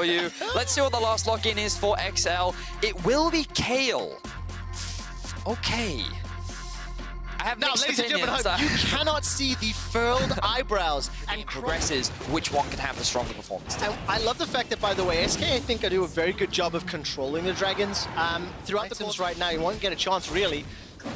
for you. Let's see what the last lock-in is for XL. It will be Kale. Okay. I have Now, mixed ladies and opinions. gentlemen, you cannot see the furled eyebrows and progresses which one can have the stronger performance. I love the fact that, by the way, SK, I think, do a very good job of controlling the dragons. Throughout the course right now, you won't get a chance, really.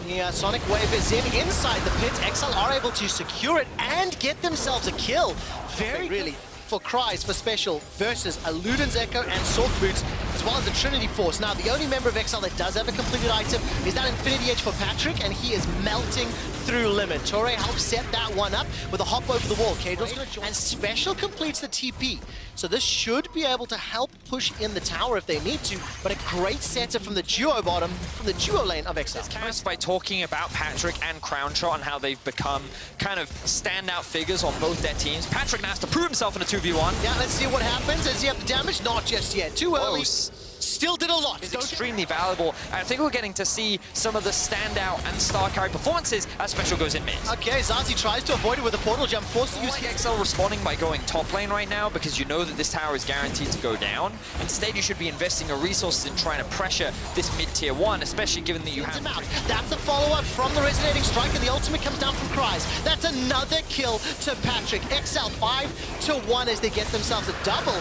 The Sonic Wave is inside the pit. XL are able to secure it and get themselves a kill. Very really for Cries for special versus a Luden's Echo and Sork Boots, as well as the Trinity Force. Now, the only member of XL that does have a completed item is that Infinity Edge for Patrick, and he is melting through limit. Torre helps set that one up with a hop over the wall. Kadril's gonna join, and special completes the TP. So this should be able to help push in the tower if they need to, but a great setup from the duo bottom, from the duo lane of XL. By talking about Patrick and Crownshot and how they've become kind of standout figures on both their teams. Patrick now has to prove himself in a 2v1. Yeah, let's see what happens. Does he have the damage? Not just yet. Too early. Still did a lot. It's extremely valuable. And I think we're getting to see some of the standout and star carry performances as Special goes in mid. Okay, Zazi tries to avoid it with a portal jump, forced to use XL responding by going top lane right now because you know that this tower is guaranteed to go down. Instead, you should be investing your resources in trying to pressure this mid-tier 1, especially given that you have... That's a follow-up from the Resonating Strike, and the ultimate comes down from Cries. That's another kill to Patrick. XL 5-1 as they get themselves a double.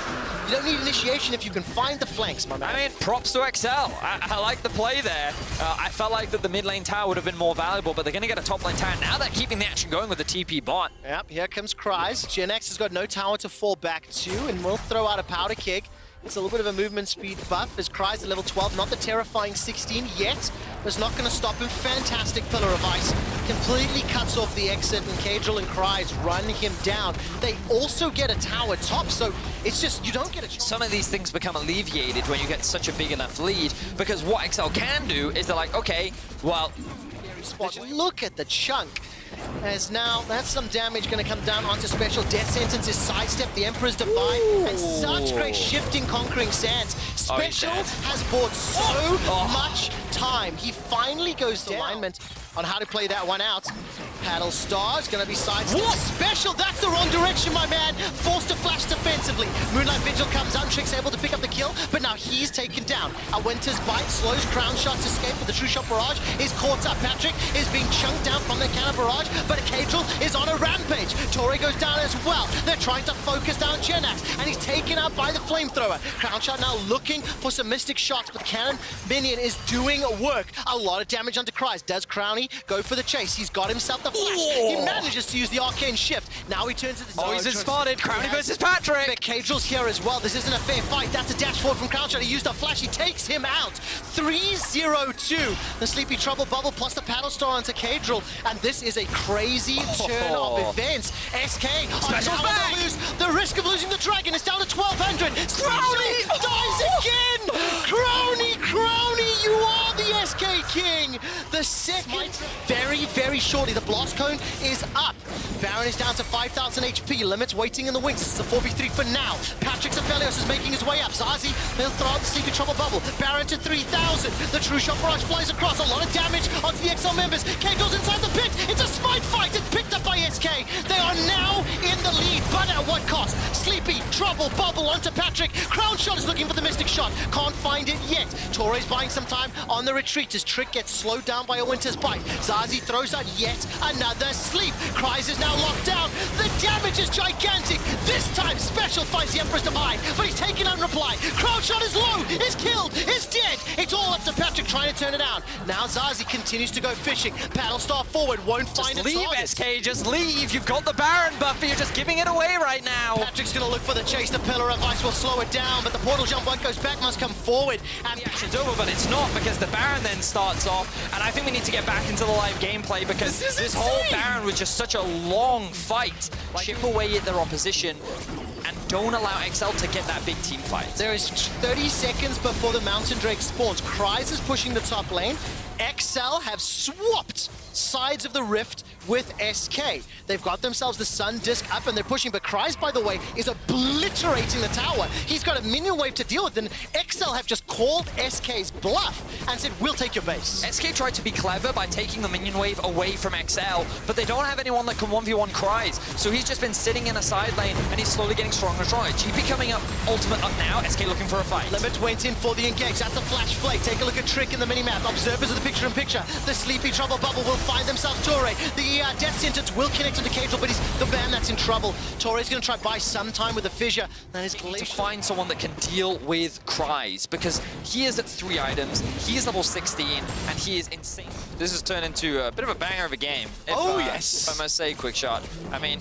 You don't need initiation if you can find the flanks, my man. I mean, props to XL. I like the play there. I felt like that the mid lane tower would have been more valuable, but they're going to get a top lane tower. Now they're keeping the action going with the TP bot. Yep, here comes Cries. Gen X has got no tower to fall back to, and will throw out a powder keg. It's a little bit of a movement speed buff as Cries at level 12, not the terrifying 16 yet, but it's not going to stop him. Fantastic Pillar of Ice. Completely cuts off the exit, and Kadril and Cries run him down. They also get a tower top, so it's just, you don't get a chance. Some of these things become alleviated when you get such a big enough lead, because what XL can do is they're like, okay, well... Look at the chunk. As now, that's some damage going to come down onto Special. Death Sentence is sidestepped, the Emperor's Divide, and such great shifting, conquering sands. Special has bought so much time. He finally goes to alignment on how to play that one out. Paddle Star is going to be sidestepped. Special, that's the wrong direction, my man. Forced to flash defensively. Moonlight Vigil comes on, Trick's able to pick up the kill, but now he's taken down. A Winter's Bite slows Crownshot's escape, but the True Shot Barrage is caught up. Patrick is being chunked down from the cannon barrage, but Kadril is on a rampage. Torre goes down as well. They're trying to focus down Genax, and he's taken out by the flamethrower. Crownshot now looking for some mystic shots, but the cannon minion is doing work. A lot of damage onto Cries. Does Crowny go for the chase? He's got himself the flash. He manages to use the arcane shift. Now he turns to the... he's been spotted. Crowny versus Patrick. But Kadril's here as well. This isn't a fair fight. That's a dash forward from Crownshot. He used a flash. He takes him out. 3-0-2. The Sleepy Trouble Bubble plus the Paddle Star onto Kadril. And this is a crazy turn of events. SK are now on the lose. The risk of losing the dragon is down to 1,200. Crowny dies again. Crowny, you are the SK King. The second, very shortly. The Blast Cone is up. Baron is down to 5,000 HP. Limits waiting in the wings. This is a 4v3 for now. Patrick Zephelios is making his way up. Zazi, they'll throw out the Sleepy Trouble Bubble. Baron to 3,000. The True Shot Barrage flies across. A lot of damage onto the XL members. K goes inside the pit. It's a smite fight. It's picked up by SK. They are now in the lead, but at what cost? Sleepy Trouble Bubble onto Patrick. Crownshot is looking for the Mystic Shot. Can't find it yet. Torre's buying some time on the retreat. His trick gets slowed down by a Winter's Bite. Zazi throws out yet another sleep. Cries is now locked down. The damage is gigantic. This time, Special finds the Emperor's Divide, but he's taken out in reply. Crownshot is low, is killed, is dead. It's all up to Patrick trying to turn it down. Now Zazi continues to go fishing. Paddle Star forward, won't find a target. Just leave, SK, just leave. You've got the Baron buffer, you're just giving it away right now. Patrick's gonna look for the chase. The Pillar of Ice will slow it down, but the portal jump one goes back, must come forward. And the action's over, but it's not, because the Baron then starts off, and I think we need to get back into the live gameplay, because this whole Baron was just such a long fight. Chip away at their opposition, and don't allow XL to get that big team fight. There is 30 seconds before the Mountain Drake spawns. Cries is pushing the top lane. XL have swapped sides of the rift with SK. They've got themselves the Sun Disc up and they're pushing, but Kryze, by the way, is obliterating the tower. He's got a minion wave to deal with, and XL have just called SK's bluff and said, we'll take your base. SK tried to be clever by taking the minion wave away from XL, but they don't have anyone that can 1v1 Kryze, so he's just been sitting in a side lane, and he's slowly getting stronger and stronger. GP coming up, ultimate up now, SK looking for a fight. Limit went in for the engage. That's the flash flake. Take a look at Trick in the minimap. Observers of the picture-in-picture. The Sleepy Trouble Bubble will find themselves Torre. The Death Sentence will connect to the Cadril, but he's the man that's in trouble. Torre's going to try buy some time with the fissure. That is to find someone that can deal with Kryze, because he is at 3 items, he is level 16, and he is insane. This has turned into a bit of a banger of a game. Yes! If I must say, quick shot. I mean,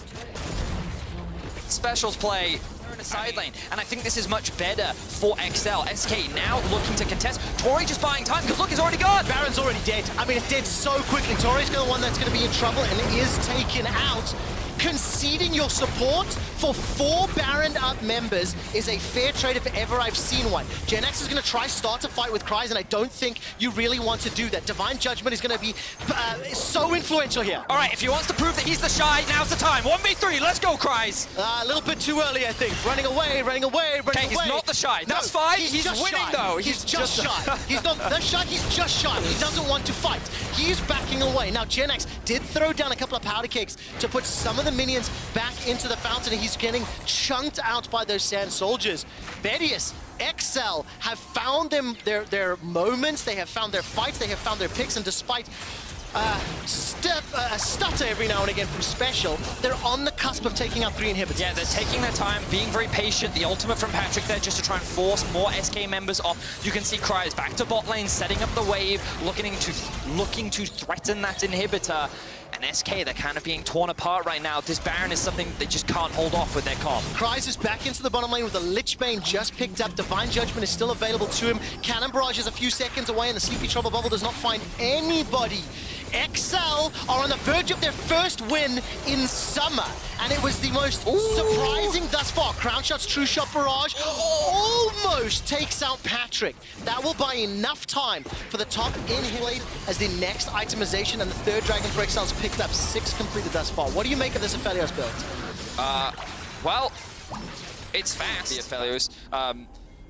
specials play in a side lane, and I think this is much better for XL. SK now looking to contest. Torre just buying time, because look, he's already gone! Baron's already dead. I mean, it's dead so quickly. Torre's the one that's going to be in trouble and is taken out. Conceding your support for 4 Baron up members is a fair trade if ever I've seen one. GenX is going to try start a fight with Kryze, and I don't think you really want to do that. Divine Judgment is going to be so influential here. All right, if he wants to prove that he's the shy, now's the time. 1v3, let's go, Kryze. A little bit too early, I think. Running away, running away. Okay, he's not the shy. That's fine. He's winning, shy. though. He's just shy. He's not the shy, he's just shy. He doesn't want to fight. He's backing away. Now, GenX did throw down a couple of powder cakes to put some of the minions back into the fountain, and he's getting chunked out by those Sand Soldiers. Bedius, XL have found their moments, they have found their fights, they have found their picks, and despite a stutter every now and again from Special, they're on the cusp of taking out 3 inhibitors. Yeah, they're taking their time, being very patient. The ultimate from Patrick there just to try and force more SK members off. You can see Kryze back to bot lane, setting up the wave, looking to threaten that inhibitor. And SK, they're kind of being torn apart right now. This Baron is something they just can't hold off with their comp. Kryze is back into the bottom lane with the Lich Bane just picked up. Divine Judgment is still available to him. Cannon Barrage is a few seconds away, and the Sleepy Trouble Bubble does not find anybody. XL are on the verge of their first win in summer, and it was the most surprising thus far. Crown Shot's True Shot Barrage almost takes out Patrick. That will buy enough time for the top inhibit as the next itemization, and the 3rd Dragon for XL's picked up 6 completed thus far. What do you make of this Aphelios build? Well, it's fast, the Aphelios.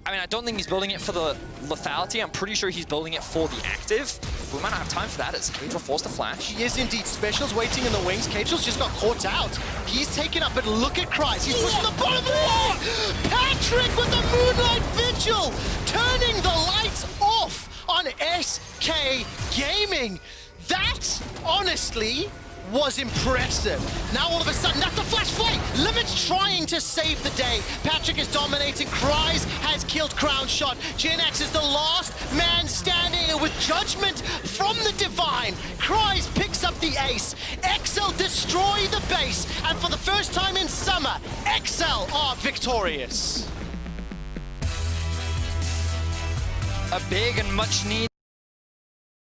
I mean, I don't think he's building it for the lethality. I'm pretty sure he's building it for the active. We might not have time for that as Cadril forced a flash. He is indeed. Special's waiting in the wings. Cadril's just got caught out. He's taken up, but look at Kryze. He's pushing the bottom lane! Patrick with the Moonlight Vigil! Turning the lights off on SK Gaming. That, honestly, was impressive. Now all of a sudden, that's a flash flake! Limit's trying to save the day. Patrick is dominating. Kryze has killed Crown Shot. GenX is the last man standing with Judgment from the Divine. Kryze picks up the ace. XL destroy the base. And for the first time in summer, XL are victorious. A big and much needed